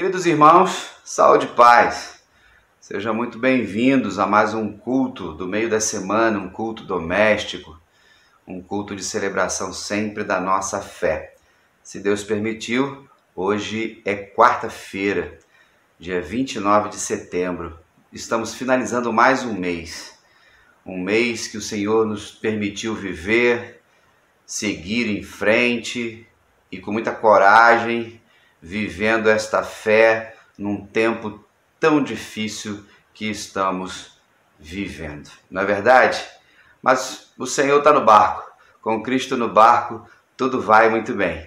Queridos irmãos, saúde e paz. Sejam muito bem-vindos a mais um culto do meio da semana, um culto doméstico, um culto de celebração sempre da nossa fé. Se Deus permitiu, hoje é quarta-feira, dia 29 de setembro. Estamos finalizando mais um mês que o Senhor nos permitiu viver, seguir em frente e com muita coragem, vivendo esta fé num tempo tão difícil que estamos vivendo. Não é verdade? Mas o Senhor está no barco. Com Cristo no barco, tudo vai muito bem.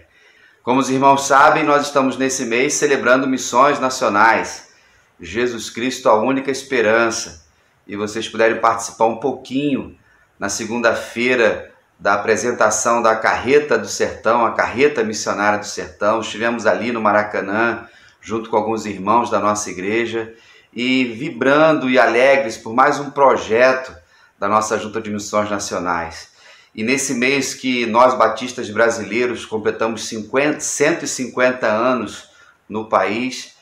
Como os irmãos sabem, nós estamos nesse mês celebrando missões nacionais. Jesus Cristo, a única esperança. E vocês puderem participar um pouquinho na segunda-feira da apresentação da Carreta do Sertão, a Carreta Missionária do Sertão. Estivemos ali no Maracanã, junto com alguns irmãos da nossa igreja, e vibrando e alegres por mais um projeto da nossa Junta de Missões Nacionais. E nesse mês que nós, batistas brasileiros, completamos 150 anos no país,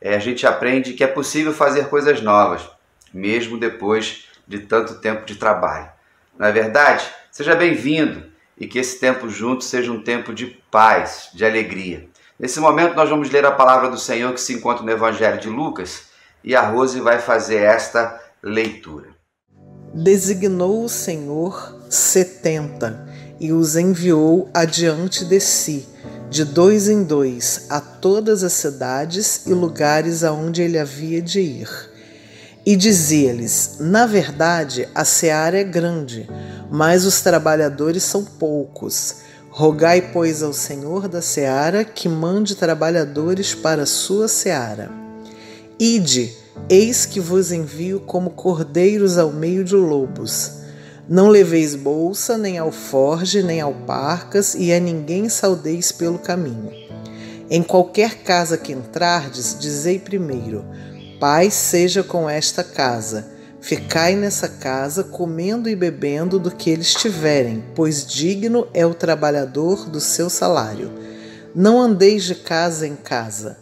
a gente aprende que é possível fazer coisas novas, mesmo depois de tanto tempo de trabalho. Não é verdade? Seja bem-vindo e que esse tempo junto seja um tempo de paz, de alegria. Nesse momento nós vamos ler a palavra do Senhor que se encontra no Evangelho de Lucas e a Rose vai fazer esta leitura. Designou o Senhor 70 e os enviou adiante de si, de 2 em 2, a todas as cidades e lugares aonde ele havia de ir. E dizia-lhes: na verdade, a seara é grande, mas os trabalhadores são poucos. Rogai, pois, ao Senhor da seara que mande trabalhadores para a sua seara. Ide, eis que vos envio como cordeiros ao meio de lobos. Não leveis bolsa, nem alforge, nem alparcas, e a ninguém saudeis pelo caminho. Em qualquer casa que entrardes, dizei primeiro: paz seja com esta casa. Ficai nessa casa, comendo e bebendo do que eles tiverem, pois digno é o trabalhador do seu salário. Não andeis de casa em casa.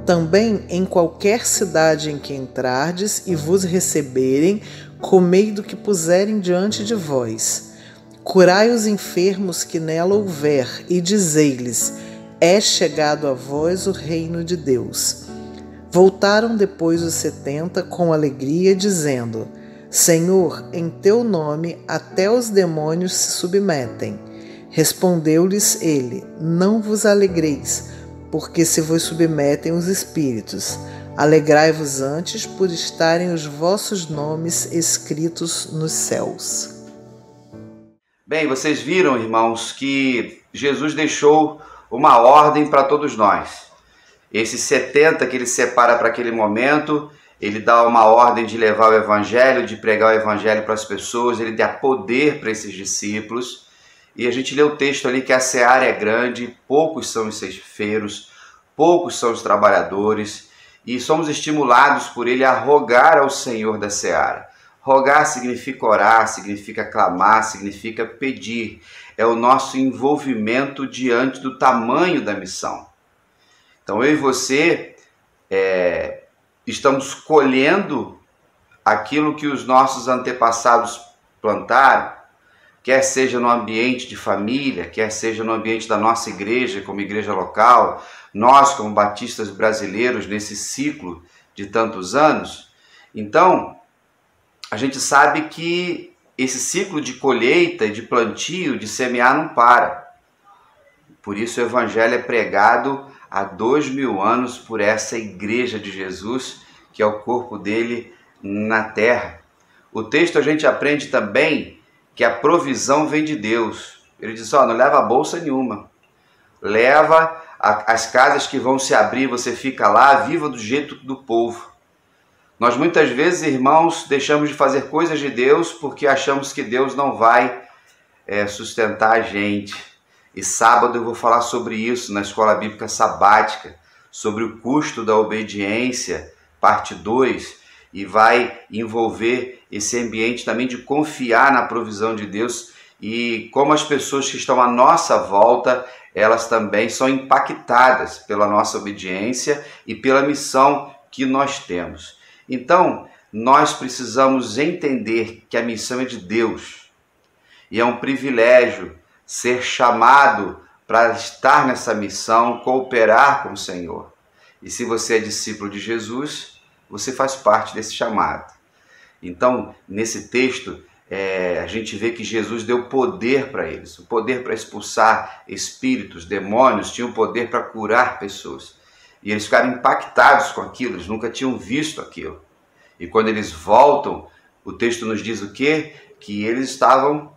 Também em qualquer cidade em que entrardes e vos receberem, comei do que puserem diante de vós. Curai os enfermos que nela houver, e dizei-lhes: é chegado a vós o reino de Deus. Voltaram depois os 70 com alegria, dizendo: Senhor, em teu nome até os demônios se submetem. Respondeu-lhes ele: não vos alegreis, porque se vos submetem os espíritos. Alegrai-vos antes por estarem os vossos nomes escritos nos céus. Bem, vocês viram, irmãos, que Jesus deixou uma ordem para todos nós. Esses 70 que ele separa para aquele momento, ele dá uma ordem de levar o evangelho, de pregar o evangelho para as pessoas, ele dá poder para esses discípulos. E a gente lê o texto ali que a seara é grande, poucos são os ceifeiros, poucos são os trabalhadores, e somos estimulados por ele a rogar ao Senhor da seara. Rogar significa orar, significa clamar, significa pedir. É o nosso envolvimento diante do tamanho da missão. Então eu e você estamos colhendo aquilo que os nossos antepassados plantaram, quer seja no ambiente de família, quer seja no ambiente da nossa igreja, como igreja local, nós como batistas brasileiros nesse ciclo de tantos anos. Então, a gente sabe que esse ciclo de colheita, de plantio, de semear não para. Por isso o evangelho é pregado há 2000 anos por essa igreja de Jesus, que é o corpo dele na terra. O texto a gente aprende também que a provisão vem de Deus. Ele diz: não leva bolsa nenhuma. Leva as casas que vão se abrir, você fica lá, viva do jeito do povo. Nós muitas vezes, irmãos, deixamos de fazer coisas de Deus porque achamos que Deus não vai sustentar a gente. E sábado eu vou falar sobre isso na Escola Bíblica Sabática, sobre o custo da obediência, parte 2, e vai envolver esse ambiente também de confiar na provisão de Deus e como as pessoas que estão à nossa volta, elas também são impactadas pela nossa obediência e pela missão que nós temos. Então, nós precisamos entender que a missão é de Deus e é um privilégio ser chamado para estar nessa missão, cooperar com o Senhor. E se você é discípulo de Jesus, você faz parte desse chamado. Então, nesse texto, a gente vê que Jesus deu poder para eles, o poder para expulsar espíritos, demônios, tinha o poder para curar pessoas. E eles ficaram impactados com aquilo, eles nunca tinham visto aquilo. E quando eles voltam, o texto nos diz o quê? Que eles estavam,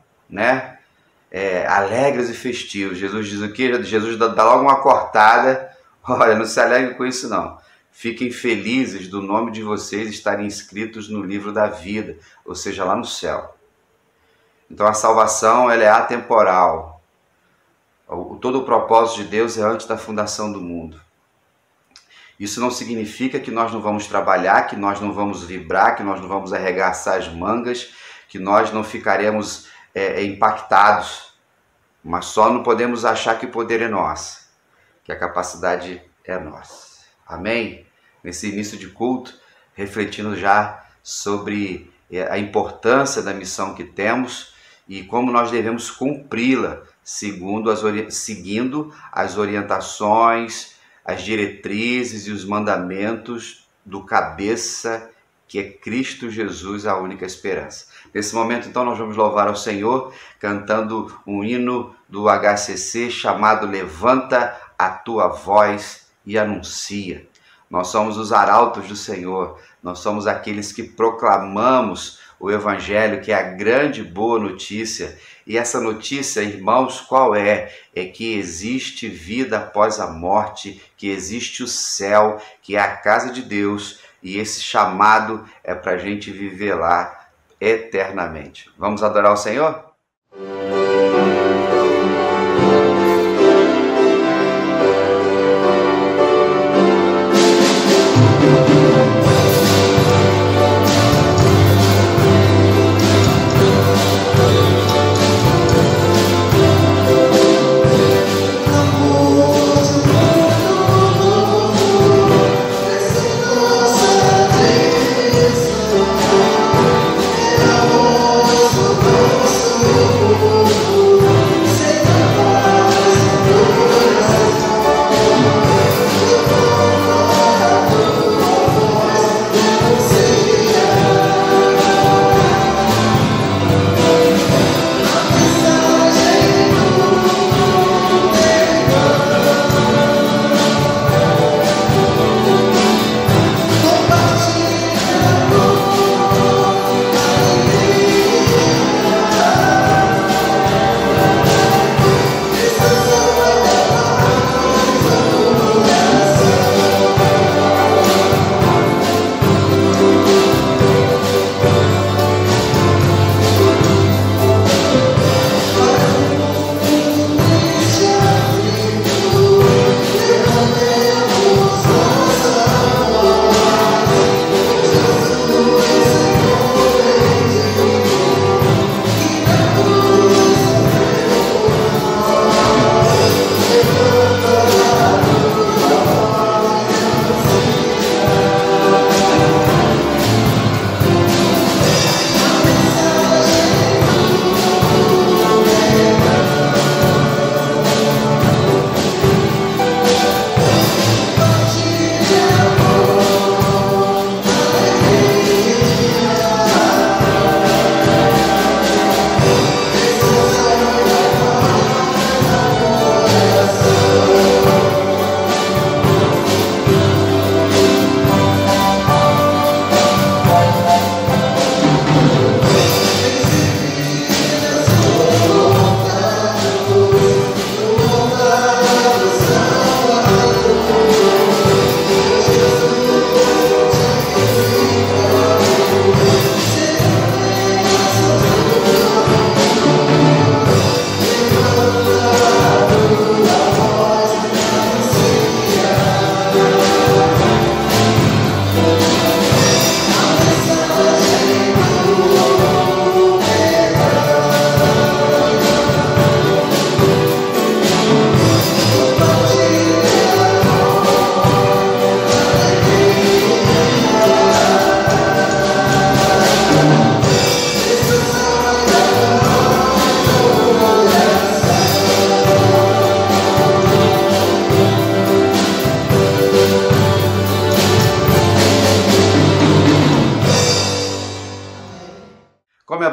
alegres e festivos. Jesus diz o quê? Jesus dá logo uma cortada. Olha, não se alegrem com isso não. Fiquem felizes do nome de vocês estarem inscritos no livro da vida, ou seja, lá no céu. Então a salvação ela é atemporal. Todo o propósito de Deus é antes da fundação do mundo. Isso não significa que nós não vamos trabalhar, que nós não vamos vibrar, que nós não vamos arregaçar as mangas, que nós não ficaremos impactados. Mas só não podemos achar que o poder é nosso, que a capacidade é nossa. Amém? Nesse início de culto, refletindo já sobre a importância da missão que temos e como nós devemos cumpri-la, seguindo as orientações, as diretrizes e os mandamentos do cabeça, que é Cristo Jesus, a única esperança. Nesse momento, então, nós vamos louvar ao Senhor, cantando um hino do HCC chamado Levanta a Tua Voz e Anuncia. Nós somos os arautos do Senhor, nós somos aqueles que proclamamos o Evangelho, que é a grande boa notícia. E essa notícia, irmãos, qual é? É que existe vida após a morte, que existe o céu, que é a casa de Deus, e esse chamado é para a gente viver lá eternamente. Vamos adorar o Senhor?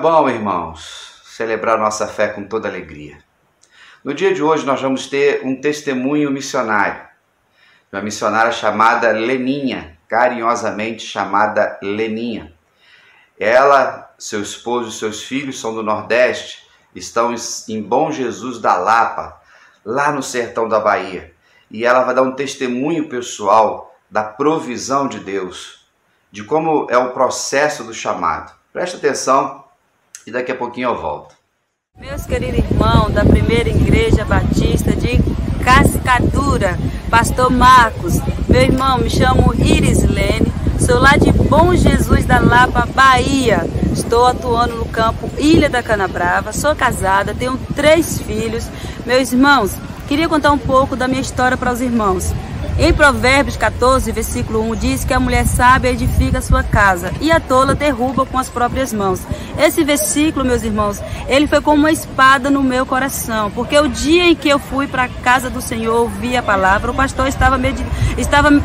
bom, irmãos, celebrar nossa fé com toda alegria. No dia de hoje nós vamos ter um testemunho missionário, uma missionária chamada Leninha, carinhosamente chamada Leninha. Ela, seu esposo e seus filhos são do Nordeste, estão em Bom Jesus da Lapa, lá no sertão da Bahia. E ela vai dar um testemunho pessoal da provisão de Deus, de como é o processo do chamado. Presta atenção e daqui a pouquinho eu volto. Meus queridos irmãos da Primeira Igreja Batista de Cascadura, Pastor Marcos, meu irmão, me chamo Irislene, sou lá de Bom Jesus da Lapa, Bahia. Estou atuando no campo Ilha da Canabrava, sou casada, tenho 3 filhos. Meus irmãos, queria contar um pouco da minha história para os irmãos. Em Provérbios 14, versículo 1, diz que a mulher sábia edifica a sua casa e a tola derruba com as próprias mãos. Esse versículo, meus irmãos, ele foi como uma espada no meu coração, porque o dia em que eu fui para a casa do Senhor, ouvi a palavra, o pastor estava me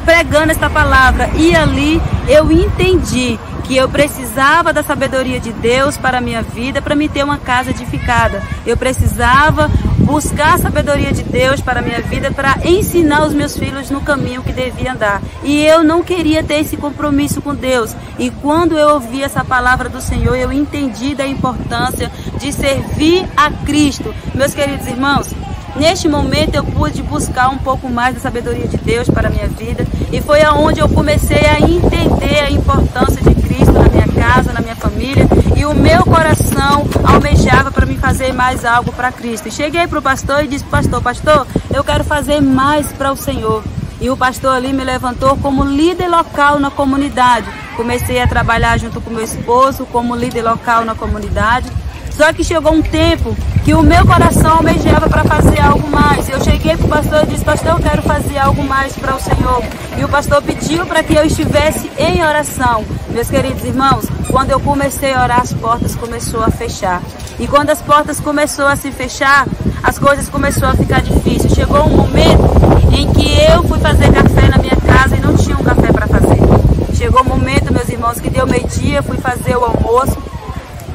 pregando esta palavra e ali eu entendi que eu precisava da sabedoria de Deus para a minha vida, para me ter uma casa edificada. Eu precisava buscar a sabedoria de Deus para a minha vida, para ensinar os meus filhos no caminho que devia andar. E eu não queria ter esse compromisso com Deus. E quando eu ouvi essa palavra do Senhor, eu entendi da importância de servir a Cristo. Meus queridos irmãos, neste momento eu pude buscar um pouco mais da sabedoria de Deus para a minha vida. E foi aonde eu comecei a entender a importância de Cristo na minha casa, na minha família. E o meu coração almejava para me fazer mais algo para Cristo. E cheguei para o pastor e disse: pastor, eu quero fazer mais para o Senhor. E o pastor ali me levantou como líder local na comunidade. Comecei a trabalhar junto com meu esposo como líder local na comunidade. Só que chegou um tempo que o meu coração almejava para fazer algo mais. Eu cheguei para o pastor e disse: pastor, eu quero fazer algo mais para o Senhor. E o pastor pediu para que eu estivesse em oração. Meus queridos irmãos, quando eu comecei a orar, as portas começaram a fechar. E quando as portas começaram a se fechar, as coisas começaram a ficar difíceis. Chegou um momento em que eu fui fazer café na minha casa e não tinha um café para fazer. Chegou um momento, meus irmãos, que deu meio-dia, fui fazer o almoço.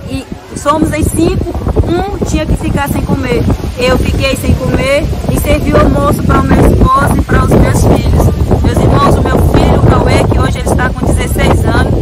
E somos em 5, um tinha que ficar sem comer. Eu fiquei sem comer e servi o almoço para o meu esposo e para os meus filhos. Meus irmãos, o meu filho, o Cauê, que hoje ele está com 16 anos,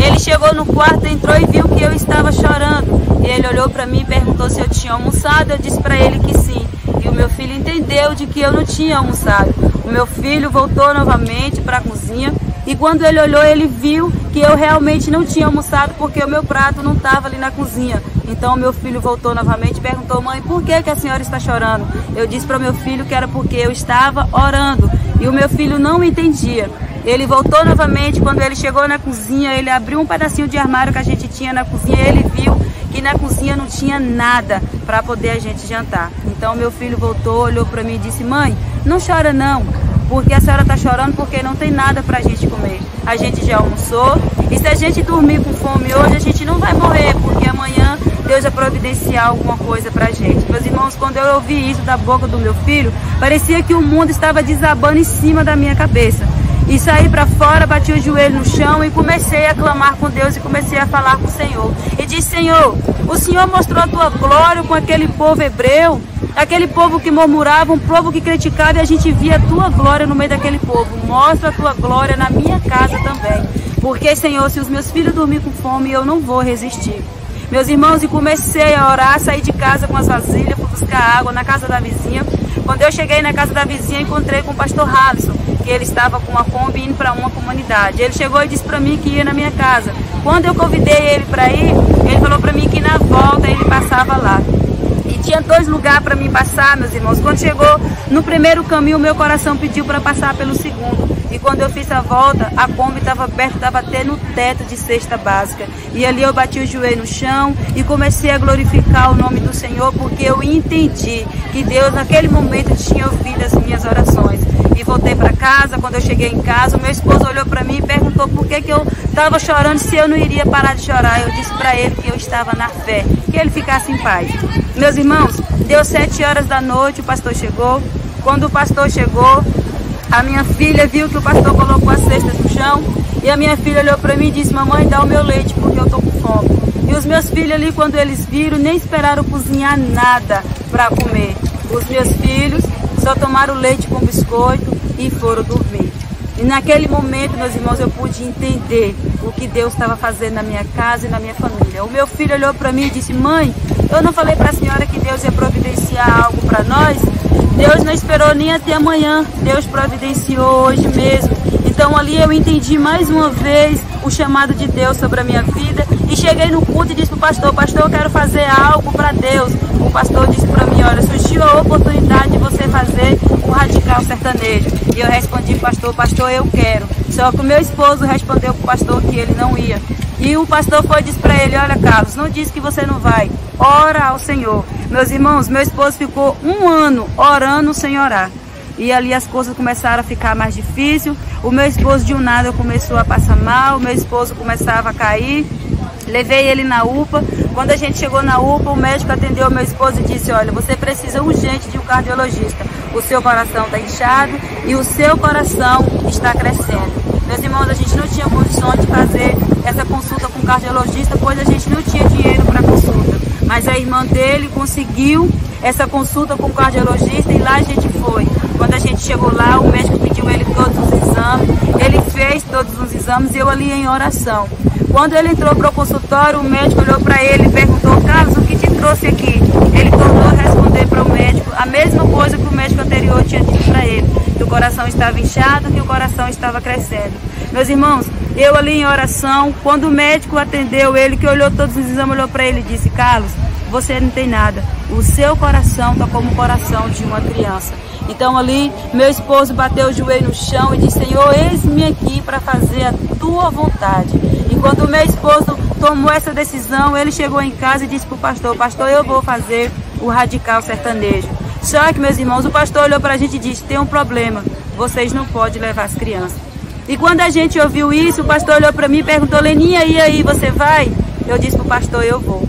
ele chegou no quarto, entrou e viu que eu estava chorando. E ele olhou para mim e perguntou se eu tinha almoçado. Eu disse para ele que sim. E o meu filho entendeu de que eu não tinha almoçado. O meu filho voltou novamente para a cozinha. E quando ele olhou, ele viu que eu realmente não tinha almoçado, porque o meu prato não estava ali na cozinha. Então o meu filho voltou novamente e perguntou: mãe, por que a senhora está chorando? Eu disse para o meu filho que era porque eu estava orando. E o meu filho não entendia. Ele voltou novamente. Quando ele chegou na cozinha, ele abriu um pedacinho de armário que a gente tinha na cozinha. E ele viu que na cozinha não tinha nada para poder a gente jantar. Então meu filho voltou, olhou para mim e disse: mãe, não chora não. Porque a senhora está chorando porque não tem nada para a gente comer. A gente já almoçou e se a gente dormir com fome hoje, a gente não vai morrer, porque amanhã Deus vai providenciar alguma coisa para a gente. Meus irmãos, quando eu ouvi isso da boca do meu filho, parecia que o mundo estava desabando em cima da minha cabeça. E saí para fora, bati o joelho no chão e comecei a clamar com Deus e comecei a falar com o Senhor. E disse: Senhor, o Senhor mostrou a tua glória com aquele povo hebreu, aquele povo que murmurava, um povo que criticava, e a gente via a tua glória no meio daquele povo. Mostra a tua glória na minha casa também. Porque, Senhor, se os meus filhos dormirem com fome, eu não vou resistir. Meus irmãos, e comecei a orar, saí de casa com as vasilhas, fui buscar água na casa da vizinha. Quando eu cheguei na casa da vizinha, encontrei com o pastor Halisson, que ele estava com uma Kombi indo para uma comunidade. Ele chegou e disse para mim que ia na minha casa. Quando eu convidei ele para ir, ele falou para mim que na volta ele passava lá. E tinha 2 lugares para mim passar, meus irmãos. Quando chegou no primeiro caminho, meu coração pediu para passar pelo segundo. E quando eu fiz a volta, a Kombi estava aberta, estava até no teto de cesta básica. E ali eu bati o joelho no chão e comecei a glorificar o nome do Senhor, porque eu entendi que Deus naquele momento tinha ouvido as minhas orações. E voltei para casa. Quando eu cheguei em casa, o meu esposo olhou para mim e perguntou por que eu estava chorando, se eu não iria parar de chorar. Eu disse para ele que eu estava na fé, que ele ficasse em paz. Meus irmãos, deu 7 horas da noite, o pastor chegou. Quando o pastor chegou, a minha filha viu que o pastor colocou as cestas no chão. E a minha filha olhou para mim e disse: mamãe, dá o meu leite porque eu estou com fome. E os meus filhos ali, quando eles viram, nem esperaram cozinhar nada para comer. Os meus filhos só tomaram leite com biscoito e foram dormir. E naquele momento, meus irmãos, eu pude entender o que Deus estava fazendo na minha casa e na minha família. O meu filho olhou para mim e disse: mãe, eu não falei para a senhora que Deus ia providenciar algo para nós? Deus não esperou nem até amanhã, Deus providenciou hoje mesmo. Então ali eu entendi mais uma vez o chamado de Deus sobre a minha vida e cheguei no culto e disse para o pastor: pastor, eu quero fazer algo para Deus. O pastor disse para mim: olha, surgiu a oportunidade de você fazer um radical sertanejo. E eu respondi: pastor, eu quero. Só que o meu esposo respondeu para o pastor que ele não ia. E o pastor foi e disse para ele: olha, Carlos, não diz que você não vai, ora ao Senhor. Meus irmãos, meu esposo ficou 1 ano orando sem orar. E ali as coisas começaram a ficar mais difíceis. O meu esposo de um nada começou a passar mal, o meu esposo começava a cair. Levei ele na UPA. Quando a gente chegou na UPA, o médico atendeu o meu esposo e disse: olha, você precisa urgente de um cardiologista. O seu coração está inchado e o seu coração está crescendo. Meus irmãos, a gente não tinha condições de fazer essa consulta com o cardiologista, pois a gente não tinha dinheiro para consulta. Mas a irmã dele conseguiu essa consulta com o cardiologista e lá a gente foi. Quando a gente chegou lá, o médico pediu ele todos os exames, ele fez todos os exames e eu ali em oração. Quando ele entrou para o consultório, o médico olhou para ele e perguntou: Carlos, o que te trouxe aqui? Ele tornou a responder para o médico a mesma coisa que o médico anterior tinha dito para ele, que o coração estava inchado, que o coração estava crescendo. Meus irmãos, eu ali em oração, quando o médico atendeu ele, que olhou todos os exames, olhou para ele e disse: Carlos, você não tem nada, o seu coração está como o coração de uma criança. Então ali, meu esposo bateu o joelho no chão e disse: Senhor, eis-me aqui para fazer a tua vontade. E quando o meu esposo tomou essa decisão, ele chegou em casa e disse para o pastor: pastor, eu vou fazer o radical sertanejo. Só que, meus irmãos, o pastor olhou para a gente e disse: tem um problema, vocês não podem levar as crianças. E quando a gente ouviu isso, o pastor olhou para mim e perguntou: Leninha, e aí, você vai? Eu disse para o pastor: eu vou.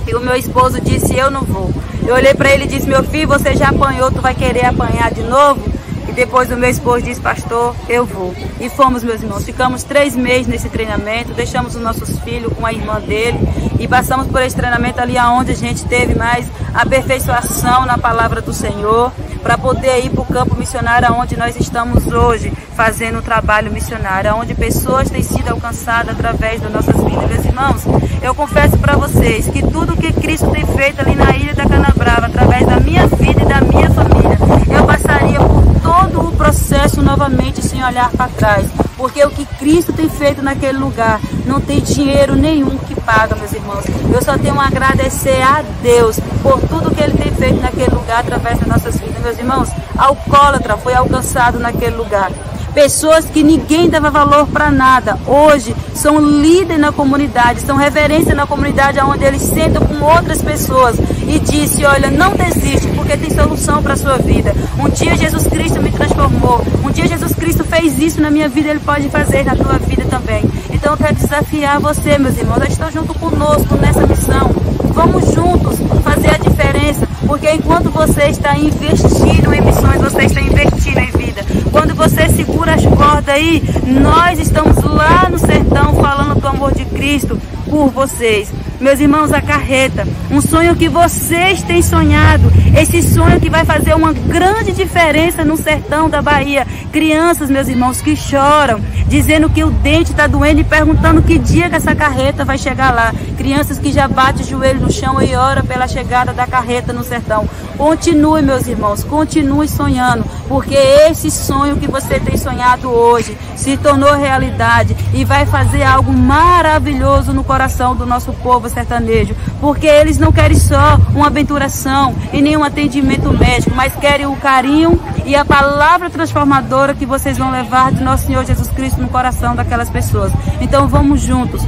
E o meu esposo disse: eu não vou. Eu olhei para ele e disse: meu filho, você já apanhou, tu vai querer apanhar de novo? E depois o meu esposo disse: pastor, eu vou. E fomos, meus irmãos, ficamos 3 meses nesse treinamento, deixamos os nossos filhos com a irmã dele e passamos por esse treinamento ali onde a gente teve mais aperfeiçoação na palavra do Senhor, para poder ir para o campo missionário onde nós estamos hoje, fazendo um trabalho missionário, onde pessoas têm sido alcançadas através das nossas vidas. Meus irmãos, eu confesso para vocês que tudo que Cristo tem feito ali na ilha da Canabrava, através da minha vida e da minha família, eu passaria por todo o processo novamente sem olhar para trás, porque o que Cristo tem feito naquele lugar não tem dinheiro nenhum que paga, meus irmãos. Eu só tenho a agradecer a Deus por tudo que Ele tem feito naquele lugar através das nossas vidas. Meus irmãos, alcoólatra foi alcançado naquele lugar. Pessoas que ninguém dava valor para nada, hoje são líderes na comunidade, são referência na comunidade, onde eles sentam com outras pessoas e dizem: olha, não desiste, porque tem solução para a sua vida. Um dia Jesus Cristo me transformou, um dia Jesus Cristo fez isso na minha vida, Ele pode fazer na tua vida também. Então eu quero desafiar você, meus irmãos, a estar junto conosco nessa missão. Vamos juntos fazer a diferença, porque enquanto você está investindo em missões, você está investindo em vida. Quando você segura as cordas aí, nós estamos lá no sertão falando do amor de Cristo por vocês. Meus irmãos, a carreta, um sonho que vocês têm sonhado, esse sonho que vai fazer uma grande diferença no sertão da Bahia. Crianças, meus irmãos, que choram, dizendo que o dente está doendo e perguntando que dia que essa carreta vai chegar lá. Crianças que já batem o joelho no chão e oram pela chegada da carreta no sertão. Continue, meus irmãos, continue sonhando, porque esse sonho que você tem sonhado hoje se tornou realidade e vai fazer algo maravilhoso no coração do nosso povo sertanejo, porque eles não querem só uma aventuração e nem um atendimento médico, mas querem o carinho e a palavra transformadora que vocês vão levar de nosso Senhor Jesus Cristo no coração daquelas pessoas. Então vamos juntos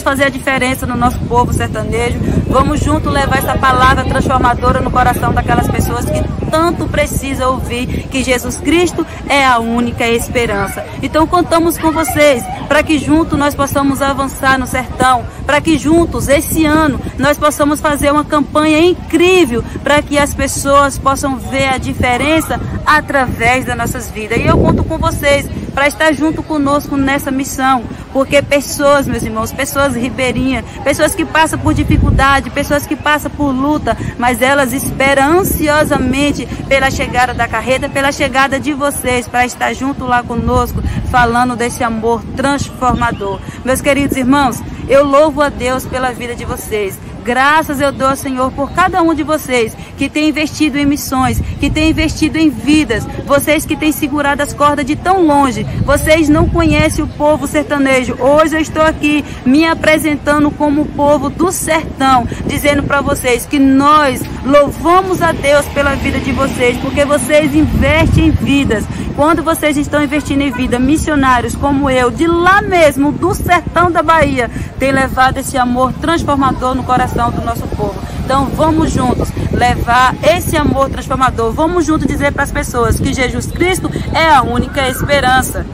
fazer a diferença no nosso povo sertanejo, vamos juntos levar essa palavra transformadora no coração daquelas pessoas que tanto precisam ouvir que Jesus Cristo é a única esperança. Então contamos com vocês, para que juntos nós possamos avançar no sertão, para que juntos, esse ano, nós possamos fazer uma campanha incrível, para que as pessoas possam ver a diferença através das nossas vidas. E eu conto com vocês, para estar junto conosco nessa missão. Porque pessoas, meus irmãos, pessoas ribeirinhas, pessoas que passam por dificuldade, pessoas que passam por luta, mas elas esperam ansiosamente pela chegada da carreta, pela chegada de vocês, para estar junto lá conosco, falando desse amor transformador. Meus queridos irmãos, eu louvo a Deus pela vida de vocês. Graças eu dou ao Senhor por cada um de vocês que tem investido em missões, que tem investido em vidas, vocês que têm segurado as cordas de tão longe, vocês não conhecem o povo sertanejo. Hoje eu estou aqui me apresentando como o povo do sertão, dizendo para vocês que nós louvamos a Deus pela vida de vocês, porque vocês investem em vidas. Quando vocês estão investindo em vida, missionários como eu, de lá mesmo, do sertão da Bahia, tem levado esse amor transformador no coração do nosso povo. Então vamos juntos levar esse amor transformador. Vamos juntos dizer para as pessoas que Jesus Cristo é a única esperança.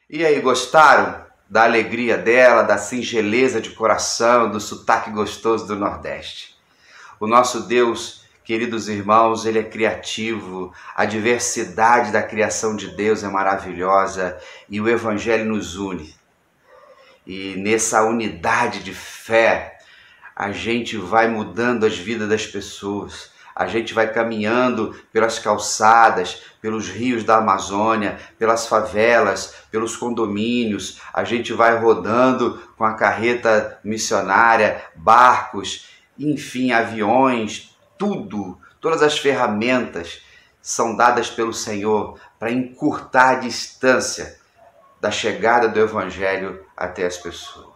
E aí, gostaram da alegria dela, da singeleza de coração, do sotaque gostoso do Nordeste? O nosso Deus, queridos irmãos, Ele é criativo, a diversidade da criação de Deus é maravilhosa e o Evangelho nos une. E nessa unidade de fé, a gente vai mudando as vidas das pessoas, a gente vai caminhando pelas calçadas, pelos rios da Amazônia, pelas favelas, pelos condomínios, a gente vai rodando com a carreta missionária, barcos, enfim, aviões, tudo, todas as ferramentas são dadas pelo Senhor para encurtar a distância da chegada do Evangelho até as pessoas.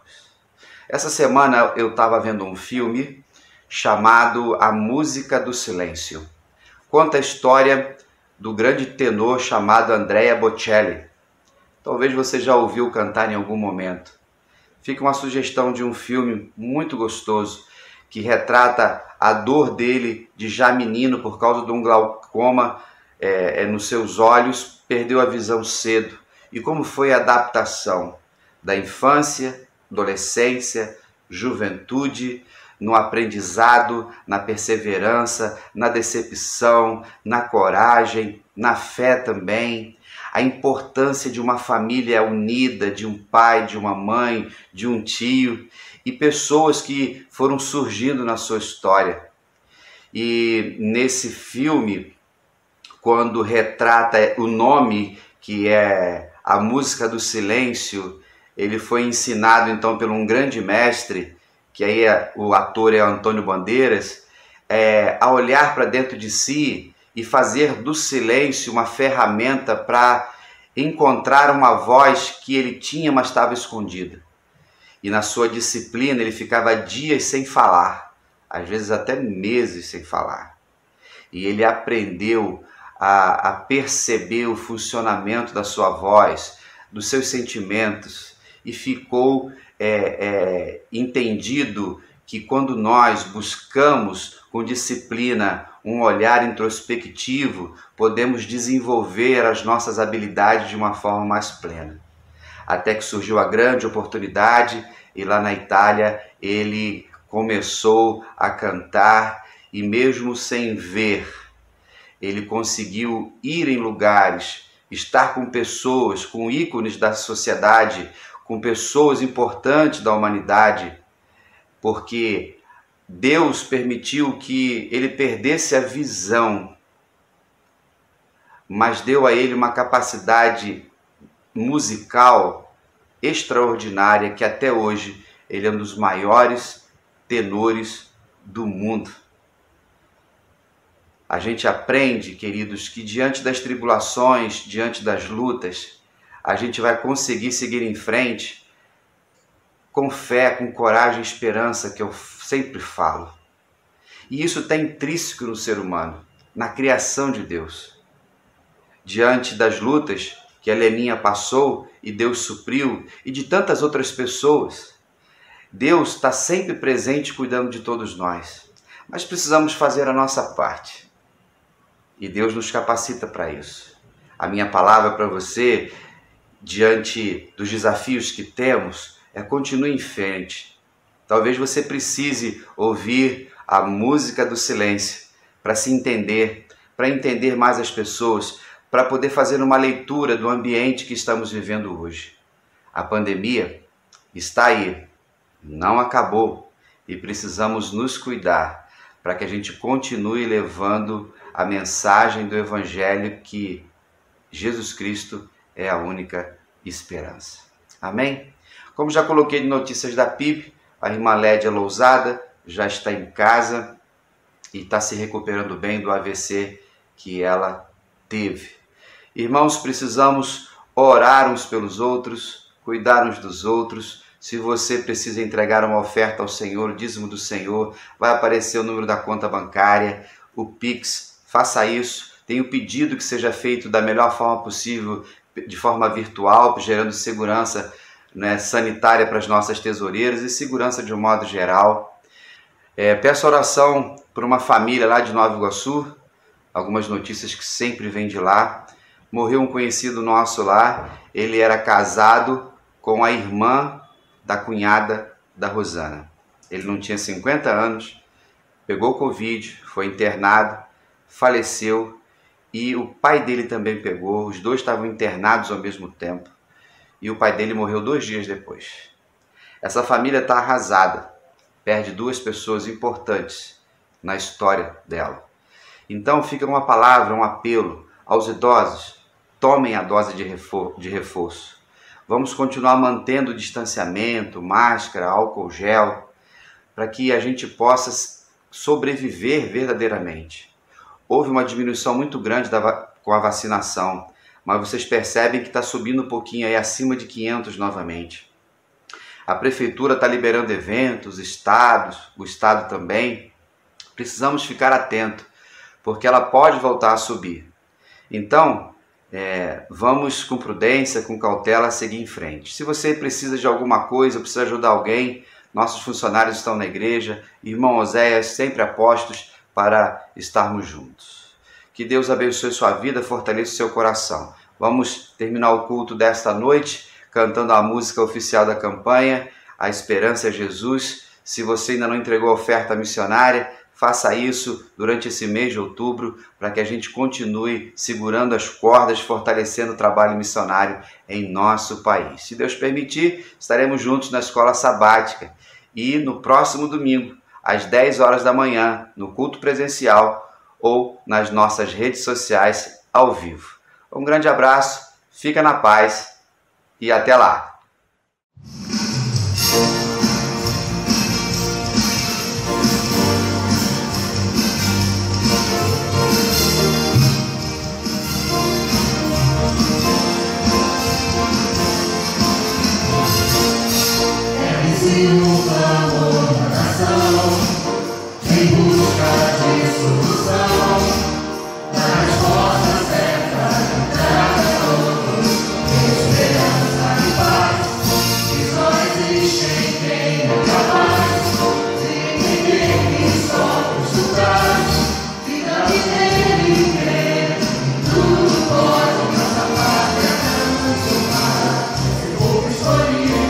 Essa semana eu estava vendo um filme chamado A Música do Silêncio. Conta a história do grande tenor chamado Andrea Bocelli. Talvez você já ouviu cantar em algum momento. Fica uma sugestão de um filme muito gostoso que retrata a dor dele de já menino por causa de um glaucoma nos seus olhos, perdeu a visão cedo. E como foi a adaptação da infância, adolescência, juventude, no aprendizado, na perseverança, na decepção, na coragem, na fé também, a importância de uma família unida, de um pai, de uma mãe, de um tio e pessoas que foram surgindo na sua história. E nesse filme, quando retrata o nome, que é A Música do Silêncio, ele foi ensinado então por um grande mestre, que aí o ator é Antônio Bandeiras, a olhar para dentro de si e fazer do silêncio uma ferramenta para encontrar uma voz que ele tinha, mas estava escondida. E na sua disciplina ele ficava dias sem falar, às vezes até meses sem falar. E ele aprendeu a perceber o funcionamento da sua voz, dos seus sentimentos, e ficou entendido que quando nós buscamos com disciplina um olhar introspectivo, podemos desenvolver as nossas habilidades de uma forma mais plena. Até que surgiu a grande oportunidade e lá na Itália ele começou a cantar e mesmo sem ver, ele conseguiu ir em lugares, estar com pessoas, com ícones da sociedade, com pessoas importantes da humanidade, porque Deus permitiu que ele perdesse a visão, mas deu a ele uma capacidade musical extraordinária, que até hoje ele é um dos maiores tenores do mundo. A gente aprende, queridos, que diante das tribulações, diante das lutas, a gente vai conseguir seguir em frente com fé, com coragem e esperança, que eu sempre falo. E isso está intrínseco no ser humano, na criação de Deus. Diante das lutas que a Leninha passou e Deus supriu, e de tantas outras pessoas, Deus está sempre presente cuidando de todos nós. Mas precisamos fazer a nossa parte. E Deus nos capacita para isso. A minha palavra para você, diante dos desafios que temos, continue em frente. Talvez você precise ouvir a música do silêncio para se entender, para entender mais as pessoas, para poder fazer uma leitura do ambiente que estamos vivendo hoje. A pandemia está aí, não acabou, e precisamos nos cuidar para que a gente continue levando a mensagem do Evangelho, que Jesus Cristo é a única esperança. Amém? Como já coloquei de notícias da PIB, a irmã Lédia Lousada já está em casa e está se recuperando bem do AVC que ela teve. Irmãos, precisamos orar uns pelos outros, cuidar uns dos outros. Se você precisa entregar uma oferta ao Senhor, o dízimo do Senhor, vai aparecer o número da conta bancária, o Pix, faça isso. Tenho pedido que seja feito da melhor forma possível, de forma virtual, gerando segurança, sanitária para as nossas tesoureiras e segurança de um modo geral. Peço oração por uma família lá de Nova Iguaçu, algumas notícias que sempre vêm de lá. Morreu um conhecido nosso lá, ele era casado com a irmã da cunhada da Rosana. Ele não tinha 50 anos, pegou Covid, foi internado, faleceu, e o pai dele também pegou. Os dois estavam internados ao mesmo tempo e o pai dele morreu 2 dias depois. Essa família está arrasada, perde 2 pessoas importantes na história dela. Então fica uma palavra, um apelo aos idosos: tomem a dose de reforço. Vamos continuar mantendo o distanciamento, máscara, álcool gel, para que a gente possa sobreviver verdadeiramente. Houve uma diminuição muito grande com a vacinação, mas vocês percebem que está subindo um pouquinho aí, acima de 500 novamente. A prefeitura está liberando eventos, o estado também. Precisamos ficar atentos, porque ela pode voltar a subir. Então, vamos com prudência, com cautela, seguir em frente. Se você precisa de alguma coisa, precisa ajudar alguém, nossos funcionários estão na igreja, irmão Oséias, sempre a postos para estarmos juntos. Que Deus abençoe sua vida, fortaleça o seu coração. Vamos terminar o culto desta noite cantando a música oficial da campanha, A Esperança é Jesus. Se você ainda não entregou a oferta missionária, faça isso durante esse mês de outubro, para que a gente continue segurando as cordas, fortalecendo o trabalho missionário em nosso país. Se Deus permitir, estaremos juntos na escola sabática. E no próximo domingo, às 10 horas da manhã, no culto presencial ou nas nossas redes sociais ao vivo. Um grande abraço, fica na paz e até lá! No clamor da nação, em busca de solução, nas portas certas de cada todos, esperança e paz, que só existe quem é capaz de entender que somos do trás, vida de nele crer, tudo pode, nossa pátria transformar, esse povo escolhido.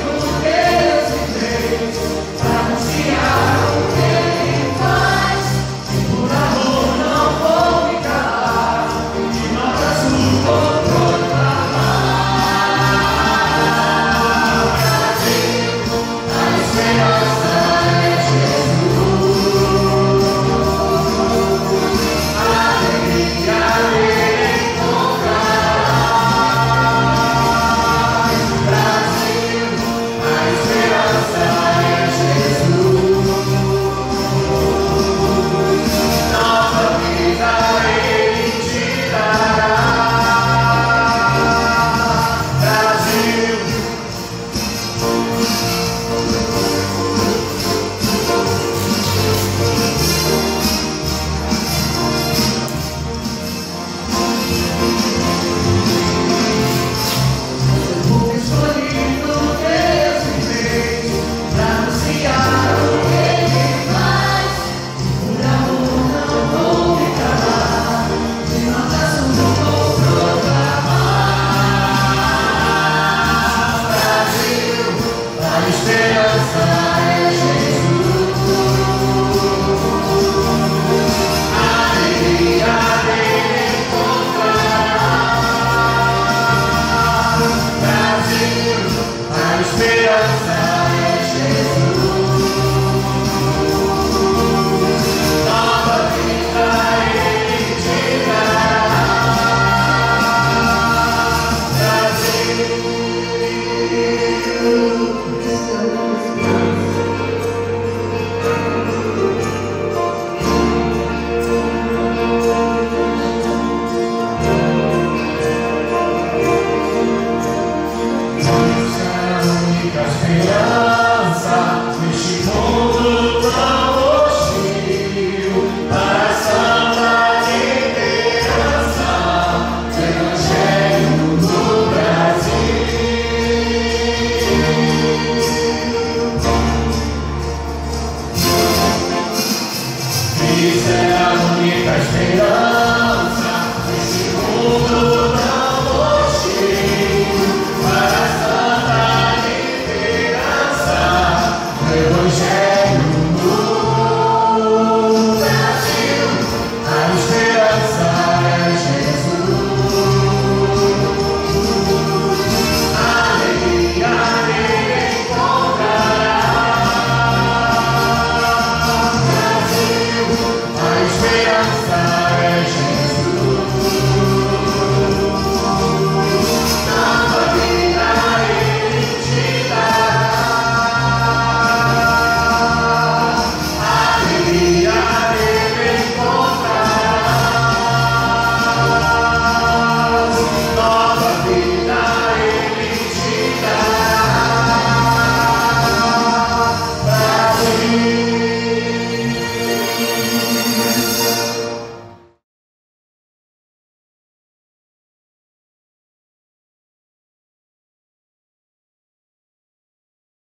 Isso é a única esperança.